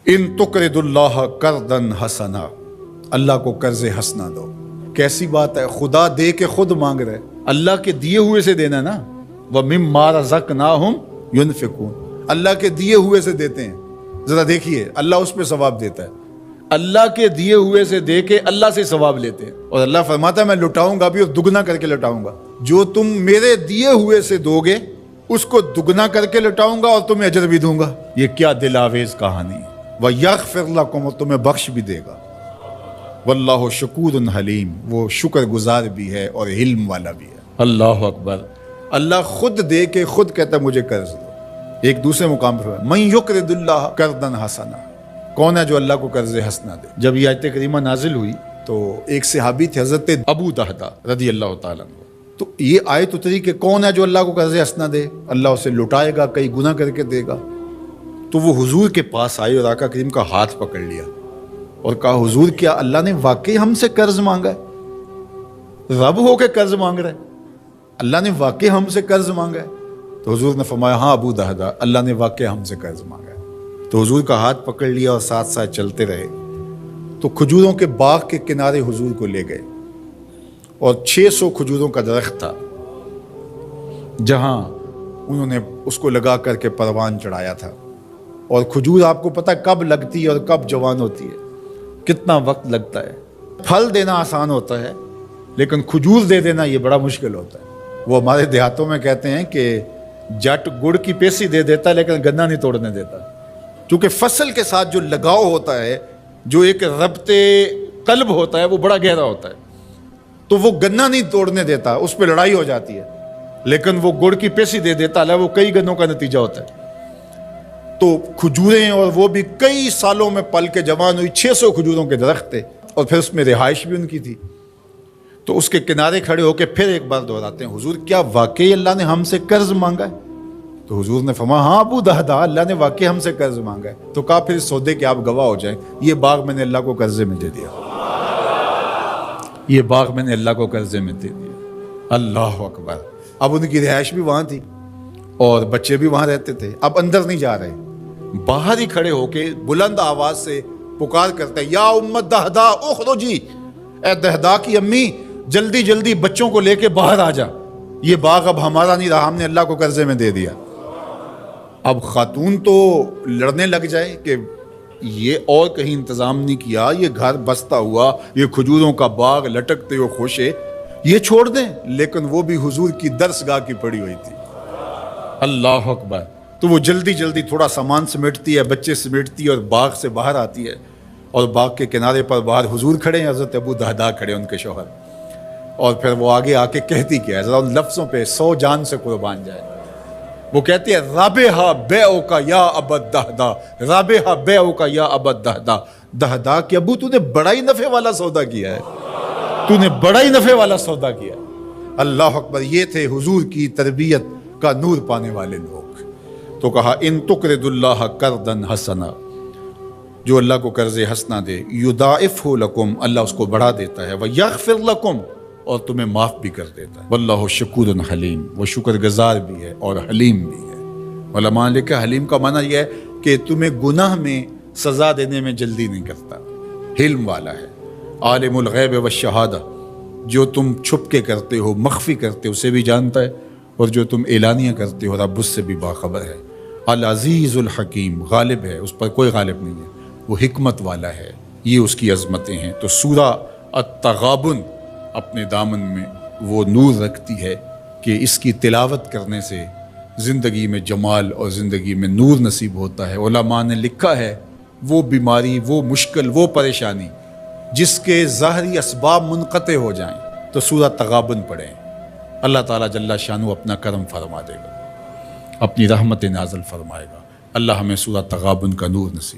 ان تقرضوا قرضا حسنا، اللہ کو قرض حسنا دو۔ کیسی بات ہے، خدا دے کے خود مانگ رہے، اللہ کے دیے ہوئے سے دینا نا۔ وَمِمَّا رَزَقْنَاهُمْ يُنْفِقُونَ، اللہ کے دیے ہوئے سے دیتے ہیں۔ ذرا دیکھیے، اللہ اس پہ ثواب دیتا ہے، اللہ کے دیے ہوئے سے دے کے اللہ سے ثواب لیتے ہیں، اور اللہ فرماتا ہے میں لٹاؤں گا بھی اور دگنا کر کے لٹاؤں گا۔ جو تم میرے دیے ہوئے سے دو گے اس کو دگنا کر کے لٹاؤں گا اور تمہیں اجر بھی دوں گا۔ یہ کیا دل آویز کہانی ہے۔ وَيَغْفِرْ لَكُمْ، اور تمہیں بخش بھی دے گا۔ واللہ شکور حلیم، وہ شکر گزار بھی ہے اور علم والا بھی ہے۔ اللہ اکبر، اللہ خود دے کے خود کہتا ہے مجھے قرض دو۔ ایک دوسرے مقام پر مَن یقرض اللہ قرضا حسنا، کون ہے جو اللہ کو قرض حسنا دے؟ جب یہ آیت کریمہ نازل ہوئی تو ایک صحابی تھے حضرت ابو دہدا رضی اللہ تعالیٰ عنہ، تو یہ آیت اتری کہ کون ہے جو اللہ کو قرض حسنا دے، اللہ اسے لٹائے گا، کئی گناہ کر کے دے گا۔ تو وہ حضور کے پاس آئے اور آقا کریم کا ہاتھ پکڑ لیا اور کہا حضور کیا اللہ نے واقعی ہم سے قرض مانگا ہے؟ رب ہو کے قرض مانگ رہا ہے، اللہ نے واقعی ہم سے قرض مانگا ہے؟ تو حضور نے فرمایا ہاں ابو دہدا، اللہ نے واقعی ہم سے قرض مانگا ہے۔ تو حضور کا ہاتھ پکڑ لیا اور ساتھ ساتھ چلتے رہے، تو کھجوروں کے باغ کے کنارے حضور کو لے گئے، اور 600 کھجوروں کا درخت تھا جہاں انہوں نے اس کو لگا کر کے پروان چڑھایا تھا۔ اور کھجور آپ کو پتہ کب لگتی ہے اور کب جوان ہوتی ہے، کتنا وقت لگتا ہے۔ پھل دینا آسان ہوتا ہے لیکن کھجور دے دینا یہ بڑا مشکل ہوتا ہے۔ وہ ہمارے دیہاتوں میں کہتے ہیں کہ جٹ گڑ کی پیسی دے دیتا ہے لیکن گنا نہیں توڑنے دیتا، کیونکہ فصل کے ساتھ جو لگاؤ ہوتا ہے، جو ایک ربط قلب ہوتا ہے، وہ بڑا گہرا ہوتا ہے، تو وہ گنا نہیں توڑنے دیتا، اس پہ لڑائی ہو جاتی ہے۔ لیکن وہ گڑ کی پیسی دے دیتا ہے، وہ کئی گنوں کا نتیجہ ہوتا ہے۔ تو کھجوریں، اور وہ بھی کئی سالوں میں پل کے جوان ہوئی، 600 کھجوروں کے درخت تھے، اور پھر اس میں رہائش بھی ان کی تھی۔ تو اس کے کنارے کھڑے ہو کے پھر ایک بار دہراتے ہیں حضور کیا واقعی اللہ نے ہم سے قرض مانگا ہے؟ تو حضور نے فرمایا ہاں ابو دہدا، اللہ نے واقعی ہم سے قرض مانگا ہے۔ تو کہا پھر اس سودے کے آپ گواہ ہو جائیں، یہ باغ میں نے اللہ کو قرضے میں دے دیا، یہ باغ میں نے اللہ کو قرضے میں دے دیا۔ اللہ اکبر۔ اب ان کی رہائش بھی وہاں تھی اور بچے بھی وہاں رہتے تھے، اب اندر نہیں جا رہے، باہر ہی کھڑے ہو کے بلند آواز سے پکار کرتے ہیں یا امت دہدا اخرجی، اے دہدا کی امی جلدی جلدی بچوں کو لے کے باہر آ جا، یہ باغ اب ہمارا نہیں رہا، ہم نے اللہ کو قرضے میں دے دیا۔ اب خاتون تو لڑنے لگ جائے کہ یہ اور کہیں انتظام نہیں کیا، یہ گھر بستا ہوا، یہ کھجوروں کا باغ لٹکتے ہوئے خوشے، یہ چھوڑ دیں، لیکن وہ بھی حضور کی درسگاہ کی پڑی ہوئی تھی۔ اللہ اکبر۔ تو وہ جلدی جلدی تھوڑا سامان سمیٹتی ہے، بچے سمیٹتی ہے، اور باغ سے باہر آتی ہے، اور باغ کے کنارے پر باہر حضور کھڑے ہیں، حضرت ابو دہدا کھڑے ہیں ان کے شوہر، اور پھر وہ آگے آ کے کہتی کیا ہے، ذرا ان لفظوں پہ 100 جان سے قربان جائے۔ وہ کہتی ہے رابحہ بیعک یا ابا دہدا، رابحہ بیعک یا ابا دہدا، دہدا کہ ابو تو نے بڑا ہی نفع والا سودا کیا ہے، تو نے بڑا ہی نفع والا سودا کیا۔ اللہ اکبر۔ یہ تھے حضور کی تربیت کا نور پانے والے لوگ۔ تو کہا ان تقرضوا اللہ قرضا حسنا، جو اللہ کو قرض حسنا دے، یضاعفہ لکم، اللہ اس کو بڑھا دیتا ہے، ویغفر لکم، اور تمہیں معاف بھی کر دیتا ہے۔ واللہ شکور حلیم، وہ شکر گزار بھی ہے اور حلیم بھی ہے۔ علماء نے لکھا حلیم کا معنی یہ ہے کہ تمہیں گناہ میں سزا دینے میں جلدی نہیں کرتا، حلم والا ہے۔ عالم الغیب والشہادہ، جو تم چھپ کے کرتے ہو، مخفی کرتے ہو، اسے بھی جانتا ہے، اور جو تم اعلانیہ کرتے ہو رب اس سے بھی باخبر ہے۔ العزیز الحکیم، غالب ہے، اس پر کوئی غالب نہیں ہے، وہ حکمت والا ہے، یہ اس کی عظمتیں ہیں۔ تو سورہ التغابن اپنے دامن میں وہ نور رکھتی ہے کہ اس کی تلاوت کرنے سے زندگی میں جمال اور زندگی میں نور نصیب ہوتا ہے۔ علماء نے لکھا ہے وہ بیماری، وہ مشکل، وہ پریشانی جس کے ظاہری اسباب منقطع ہو جائیں تو سورہ تغابن پڑھیں، اللہ تعالیٰ جل شانہ اپنا کرم فرما دے گا، اپنی رحمت نازل فرمائے گا۔ اللہ ہمیں سورہ تغابن کا نور نصیب